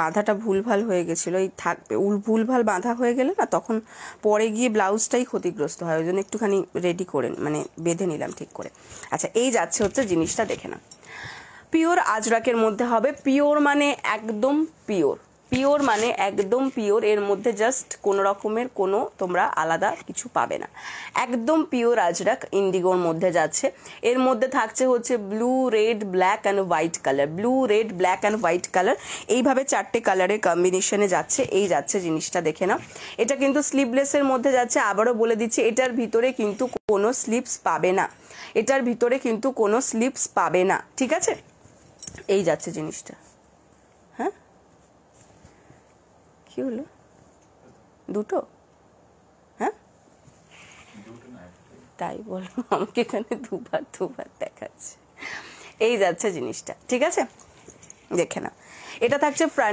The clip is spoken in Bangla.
বাঁধাটা ভুলভাল হয়ে গেছিলো, এই থাকবে ভুলভাল বাঁধা হয়ে গেলে না তখন পরে গিয়ে ব্লাউজটাই ক্ষতিগ্রস্ত হয়, ওই জন্য একটুখানি রেডি করে মানে বেঁধে নিলাম ঠিক করে। আচ্ছা, এই যাচ্ছে হচ্ছে জিনিসটা, দেখে না। পিওর আজরাকের মধ্যে হবে, পিওর মানে একদম পিওর, পিওর মানে একদম পিওর, এর মধ্যে জাস্ট কোনো রকমের কোনো তোমরা আলাদা কিছু পাবে না, একদম পিওর আজরাক ইন্ডিগোর মধ্যে যাচ্ছে। এর মধ্যে থাকছে হচ্ছে blue, red, black and white colour, blue, red, black and white colour, এইভাবে 4টে কালারের কম্বিনেশনে যাচ্ছে। এই যাচ্ছে জিনিসটা, দেখে নাও। এটা কিন্তু স্লিভলেসের মধ্যে যাচ্ছে, আবারও বলে দিচ্ছি এটার ভিতরে কিন্তু কোনো স্লিভস পাবে না, এটার ভিতরে কিন্তু কোনো স্লিভস পাবে না, ঠিক আছে। এই যাচ্ছে জিনিসটা। হ্যাঁ, কি হলো? দুটো? হ্যাঁ, তাই বলবো, আমাকে এখানে দুবার দেখাচ্ছে। এই যাচ্ছে জিনিসটা, ঠিক আছে, দেখে না। এটা থাকছে ফ্রন্ট